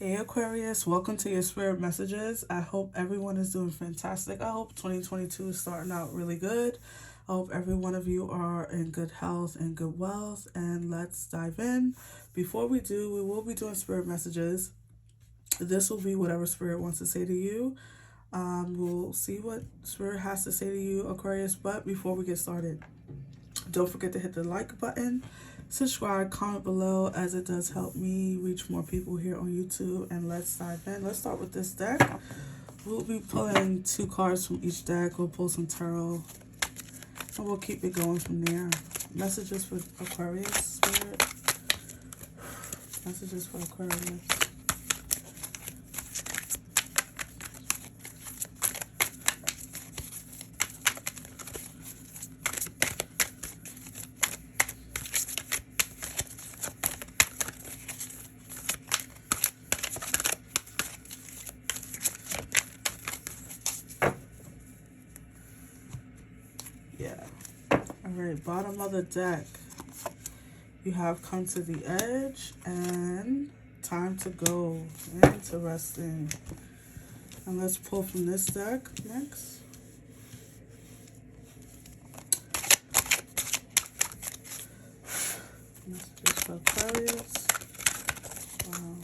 Hey Aquarius, welcome to your spirit messages. I hope everyone is doing fantastic. I hope 2022 is starting out really good. I hope every one of you are in good health and good wealth. And let's dive in. Before we do, we will be doing spirit messages. This will be whatever spirit wants to say to you. We'll see what spirit has to say to you, Aquarius. But before we get started, don't forget to hit the like button, subscribe, comment below, as it does help me reach more people here on YouTube. And let's dive in. Let's start with this deck. We'll be pulling 2 cards from each deck. We'll pull some tarot, and we'll keep it going from there. Messages for Aquarius, spirit. Messages for Aquarius. Yeah. Alright, bottom of the deck. You have come to the edge and time to go. Interesting. And let's pull from this deck next. Messages for Aquarius. Wow.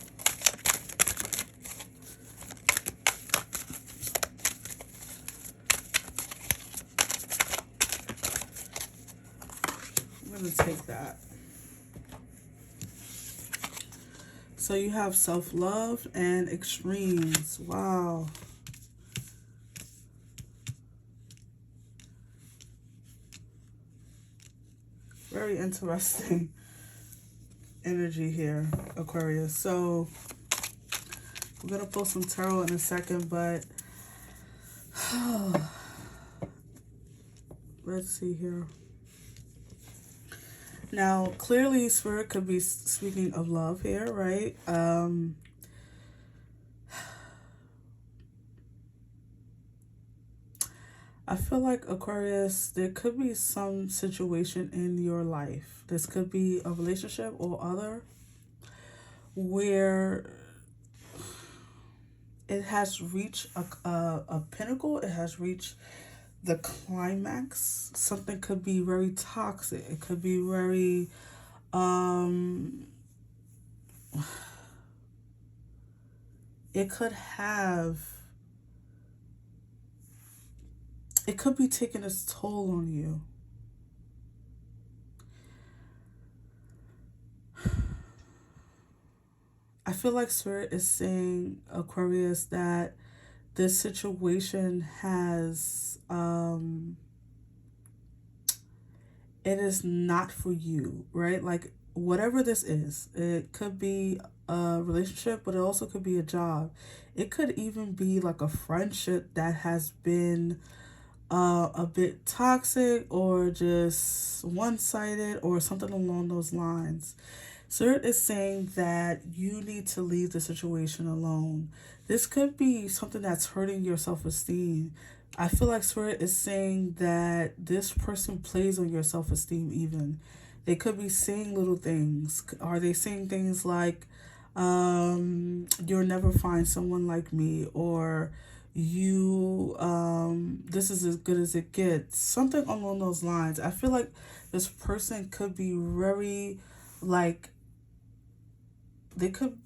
I'm going to take that. So you have self-love and extremes. Wow. Very interesting energy here, Aquarius. So we're going to pull some tarot in a second, but let's see here. Now, clearly, Spirit could be speaking of love here, right? I feel like, Aquarius, there could be some situation in your life. This could be a relationship or other where it has reached a pinnacle. It has reached the climax. Something could be very toxic. It could be very it could be taking its toll on you. I feel like Spirit is saying, Aquarius, that this situation has it is not for you, right? Like, whatever this is, it could be a relationship, but it also could be a job. It could even be like a friendship that has been a bit toxic or just one-sided or something along those lines. Spirit is saying that you need to leave the situation alone. This could be something that's hurting your self-esteem. I feel like Spirit is saying that this person plays on your self-esteem even. They could be saying little things. Are they saying things like, you'll never find someone like me, or this is as good as it gets, something along those lines. I feel like this person could be very, like, they could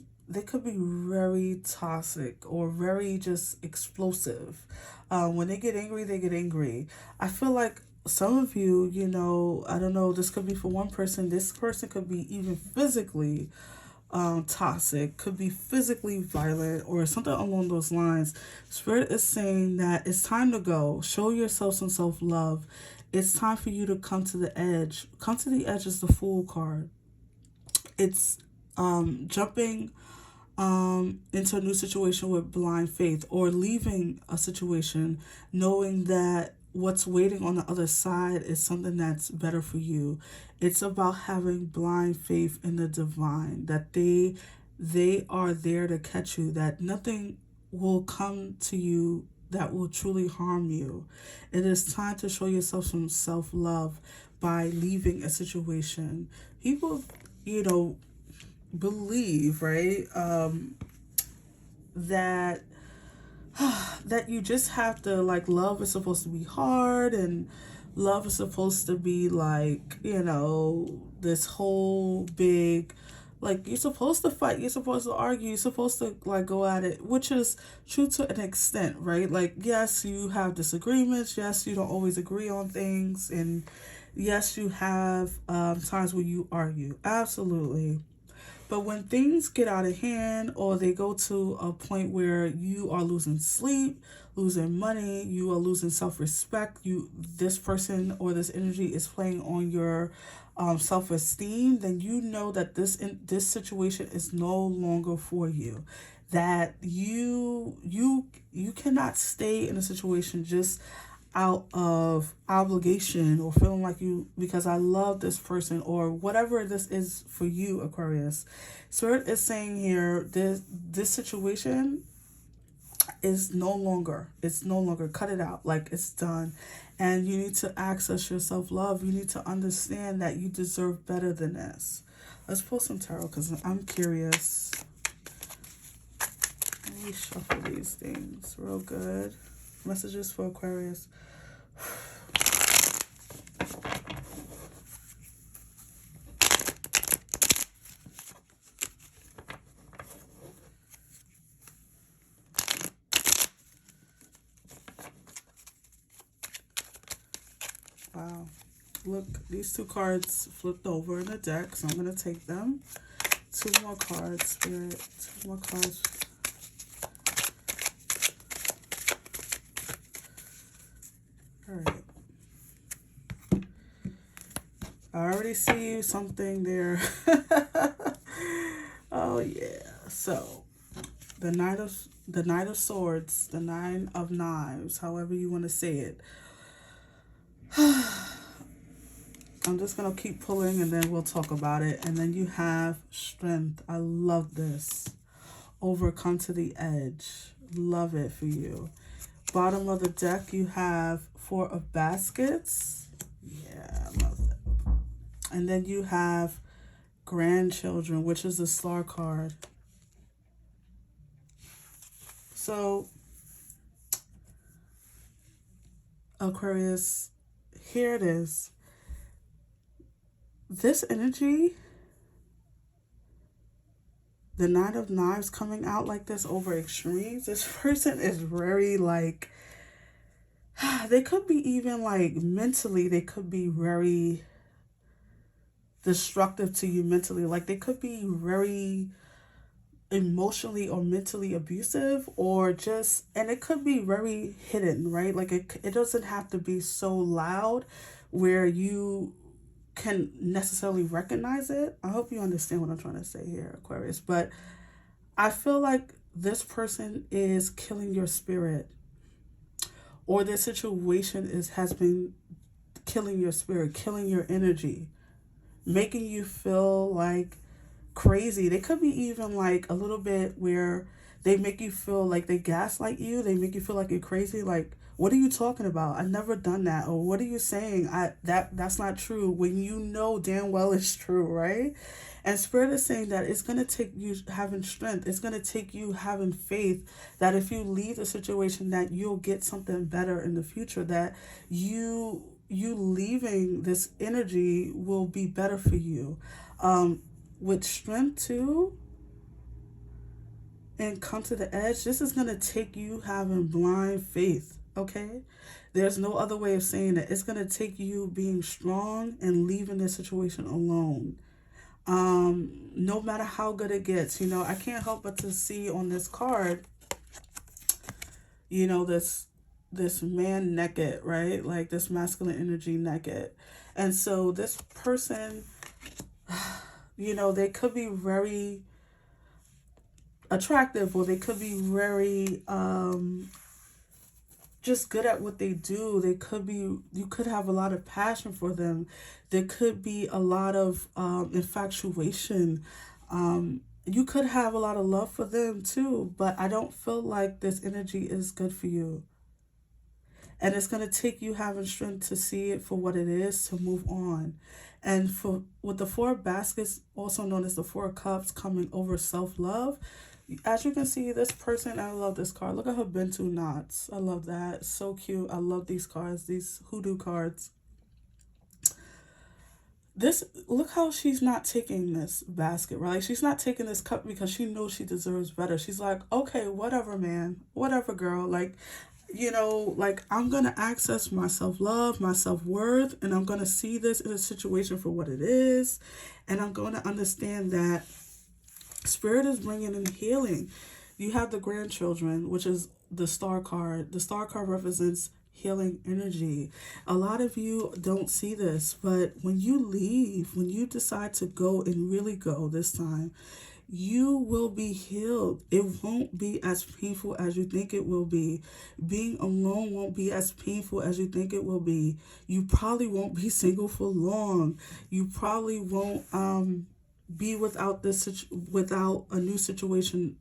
be very toxic or very just explosive. When they get angry, they get angry. I feel like some of you, I don't know, this could be for one person. This person could be even physically toxic, could be physically violent or something along those lines. Spirit is saying that it's time to go. Show yourself some self-love. It's time for you to come to the edge. Come to the edge is the Fool card. It's jumping into a new situation with blind faith, or leaving a situation knowing that what's waiting on the other side is something that's better for you. It's about having blind faith in the divine, that they are there to catch you, that nothing will come to you that will truly harm you. It is time to show yourself some self-love by leaving a situation. People, believe, right? that that you just have to, like, love is supposed to be hard, and love is supposed to be like, this whole big, like, you're supposed to fight, you're supposed to argue, you're supposed to, like, go at it, which is true to an extent, right? Like, yes, you have disagreements, yes, you don't always agree on things, and yes, you have times where you argue, absolutely. But when things get out of hand, or they go to a point where you are losing sleep, losing money, you are losing self-respect, this person or this energy is playing on your self-esteem, then you know that this situation is no longer for you. That you cannot stay in a situation just out of obligation, or feeling like you, because I love this person, or whatever this is for you, Aquarius. Spirit is saying here, this situation is no longer, it's no longer, cut it out, like, it's done. And you need to access your self-love. You need to understand that you deserve better than this. Let's pull some tarot, because I'm curious. Let me shuffle these things real good. Messages for Aquarius. Wow. Look, these two cards flipped over in the deck, so I'm going to take them. Two more cards, Spirit. Two more cards. All right. I already see something there. Oh, yeah. So, the Knight of Swords, the Nine of Knives, however you want to say it. I'm just going to keep pulling, and then we'll talk about it. And then you have Strength. I love this. Overcome to the edge. Love it for you. Bottom of the deck, you have Four of Baskets. Yeah, I love it. And then you have Grandchildren, which is the Star card. So, Aquarius, here it is. This energy, the Knight of Knives coming out like this over extremes, this person is very, like, they could be even, like, mentally, they could be very destructive to you mentally. Like, they could be very emotionally or mentally abusive, or just, and it could be very hidden, right? Like, it doesn't have to be so loud where you can necessarily recognize it. I hope you understand what I'm trying to say here, Aquarius. But I feel like this person is killing your spirit, or this situation has been killing your spirit, killing your energy, making you feel like crazy. They could be even, like, a little bit where they make you feel like they gaslight you. They make you feel like you're crazy. Like, what are you talking about? I've never done that. Or what are you saying? That's not true, when you know damn well it's true, right? And Spirit is saying that it's going to take you having strength. It's going to take you having faith that if you leave the situation, that you'll get something better in the future, that you leaving this energy will be better for you. With strength too, and come to the edge, this is going to take you having blind faith, okay? There's no other way of saying it. It's going to take you being strong and leaving this situation alone. No matter how good it gets, I can't help but to see on this card, this man naked, right? Like, this masculine energy naked. And so this person, they could be very attractive, or they could be very just good at what they do. You could have a lot of passion for them. There could be a lot of infatuation. You could have a lot of love for them too, but I don't feel like this energy is good for you. And it's going to take you having strength to see it for what it is, to move on. And with the Four Baskets, also known as the Four Cups, coming over self-love, As you can see, this person, I love this card. Look at her Bento knots. I love that. So cute. I love these cards, these hoodoo cards. This, look how she's not taking this basket, right? She's not taking this cup because she knows she deserves better. She's like, okay, whatever, man, whatever, girl. Like, like, I'm gonna access my self-love, my self-worth, and I'm gonna see this in a situation for what it is, and I'm gonna understand that spirit is bringing in healing. You have the grandchildren, which is the star card. The star card represents healing energy. A lot of you don't see this, but when you leave, when you decide to go and really go this time, you will be healed. It won't be as painful as you think it will be. Being alone won't be as painful as you think it will be. You probably won't be single for long. You probably won't be without a new situation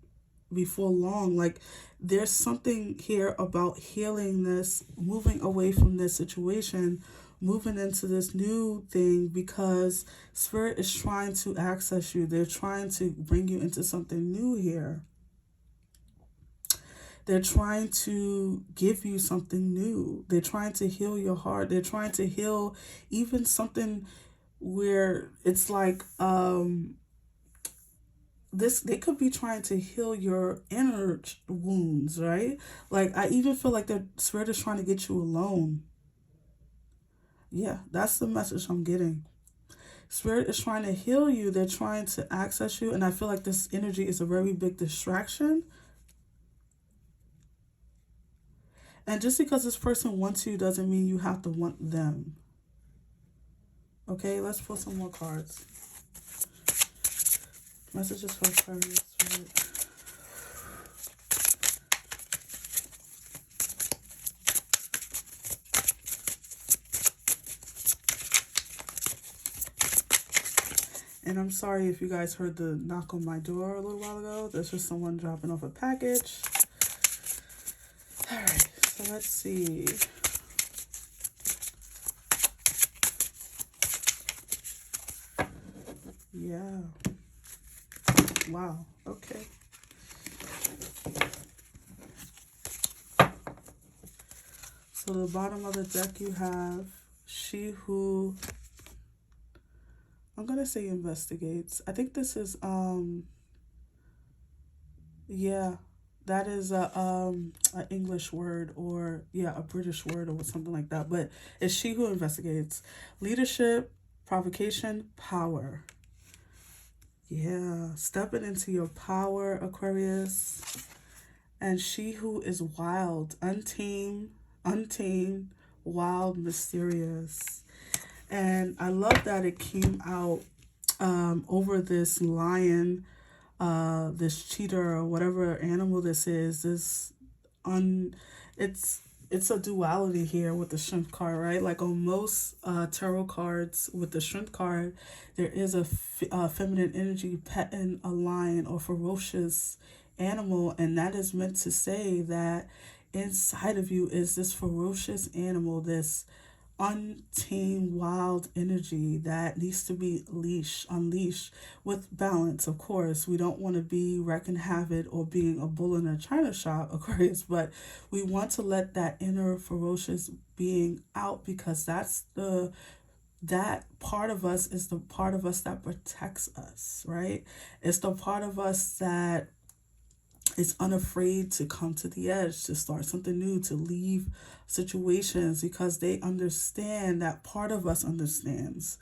before long. Like, there's something here about healing this, moving away from this situation, moving into this new thing, because spirit is trying to access you. They're trying to bring you into something new here. They're trying to give you something new. They're trying to heal your heart. They're trying to heal even something where it's like this, they could be trying to heal your inner wounds, right? Like, I even feel like the spirit is trying to get you alone. Yeah, that's the message I'm getting. Spirit is trying to heal you. They're trying to access you, and I feel like this energy is a very big distraction. And just because this person wants you doesn't mean you have to want them. Okay, let's pull some more cards. Messages for Aquarius. Right? And I'm sorry if you guys heard the knock on my door a little while ago. There's just someone dropping off a package. All right, so let's see. Yeah. Wow. Okay. So the bottom of the deck you have she who, I'm gonna say, investigates. I think this is yeah, that is a English word, or yeah, a British word or something like that. But it's she who investigates. Leadership, provocation, power. Yeah, stepping into your power, Aquarius. And she who is wild, untamed, wild, mysterious. And I love that it came out over this lion, this cheetah, or whatever animal this is. This it's a duality here with the strength card, right? Like on most tarot cards with the strength card, there is a feminine energy petting a lion or ferocious animal, and that is meant to say that inside of you is this ferocious animal, this untamed wild energy that needs to be unleashed with balance. Of course, we don't want to be wrecking havoc or being a bull in a china shop, Aquarius, but we want to let that inner ferocious being out, because that part of us is the part of us that protects us, right? It's the part of us that is unafraid to come to the edge, to start something new, to leave situations, because they understand, that part of us understands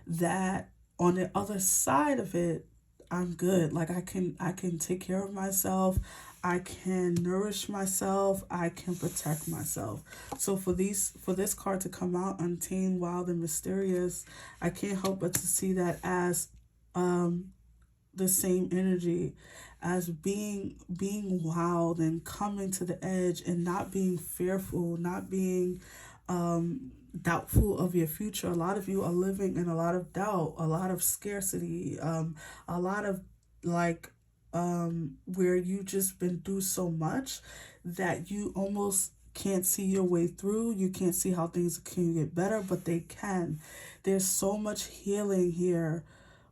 that on the other side of it, I'm good. Like, I can take care of myself. I can nourish myself. I can protect myself. So for this card to come out, untamed, wild, and mysterious, I can't help but to see that as the same energy, as being wild and coming to the edge, and not being fearful, not being doubtful of your future. A lot of you are living in a lot of doubt, a lot of scarcity, a lot of like where you just been through so much that you almost can't see your way through. You can't see how things can get better, but they can. There's so much healing here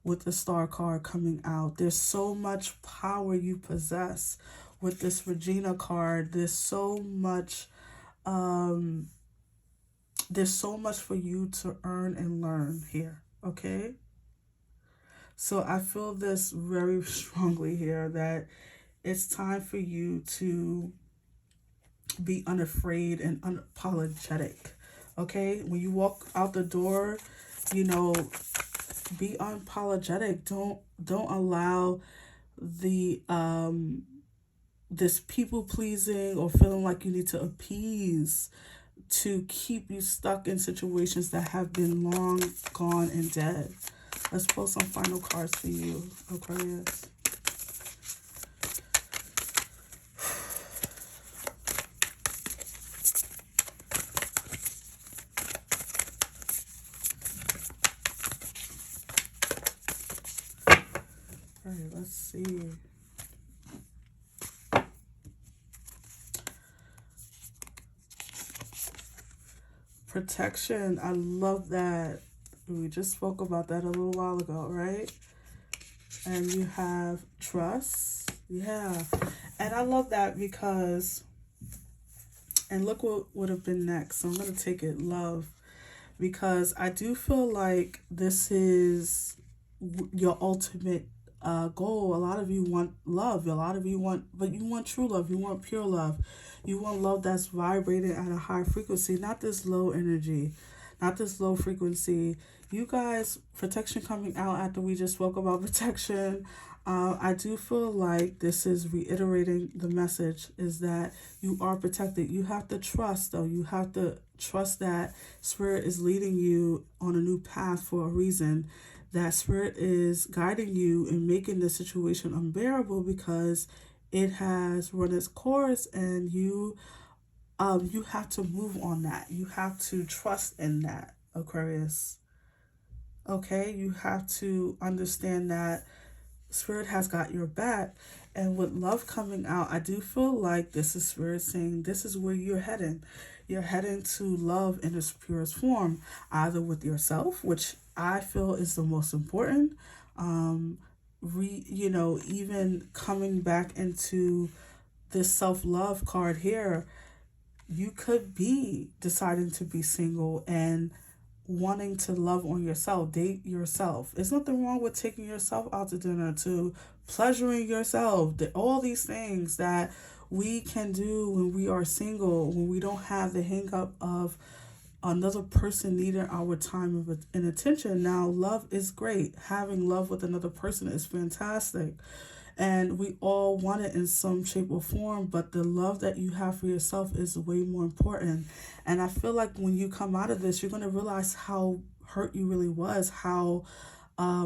with the Star card coming out. There's so much power you possess with this Regina card. Um there's so much for you to earn and learn here, okay? So I feel this very strongly here that it's time for you to be unafraid and unapologetic. Okay? When you walk out the door, you know, be unapologetic. Don't allow the this people pleasing or feeling like you need to appease to keep you stuck in situations that have been long gone and dead. Let's pull some final cards for you, Aquarius. All right, let's see. Protection. I love that. We just spoke about that a little while ago, right? And you have trust. Yeah. And I love that because, and look what would have been next. So I'm going to take it love, because I do feel like this is your ultimate goal. A lot of you want love. A lot of you want, but you want true love. You want pure love. You want love that's vibrating at a high frequency, not this low energy, not this low frequency. You guys, protection coming out after we just spoke about protection. I do feel like this is reiterating the message is that you are protected. You have to trust, though. You have to trust that Spirit is leading you on a new path for a reason. That Spirit is guiding you and making the situation unbearable because it has run its course, and you have to move on that. You have to trust in that, Aquarius. Okay, you have to understand that Spirit has got your back. And with love coming out, I do feel like this is Spirit saying this is where you're heading. You're heading to love in its purest form, either with yourself, which I feel is the most important. Even coming back into this self-love card here, you could be deciding to be single and wanting to love on yourself, date yourself. There's nothing wrong with taking yourself out to dinner, to pleasuring yourself, all these things that we can do when we are single, when we don't have the hang up of another person needing our time and attention. Now, love is great. Having love with another person is fantastic. And we all want it in some shape or form, but the love that you have for yourself is way more important. And I feel like when you come out of this, you're going to realize how hurt you really was, how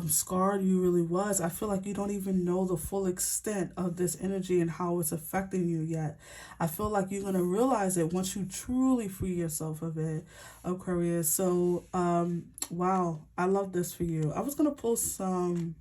scarred you really was. I feel like you don't even know the full extent of this energy and how it's affecting you yet. I feel like you're going to realize it once you truly free yourself of it, Aquarius. So, wow, I love this for you. I was going to pull some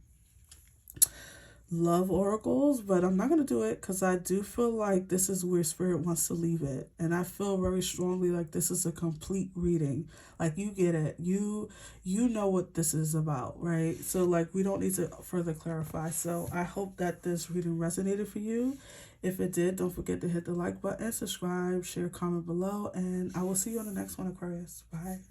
love oracles, but I'm not going to do it because I do feel like this is where Spirit wants to leave it. And I feel very strongly like this is a complete reading. Like, you get it. You know what this is about, right? So like, we don't need to further clarify. So I hope that this reading resonated for you. If it did, don't forget to hit the like button, subscribe, share, comment below, and I will see you on the next one, Aquarius. Bye.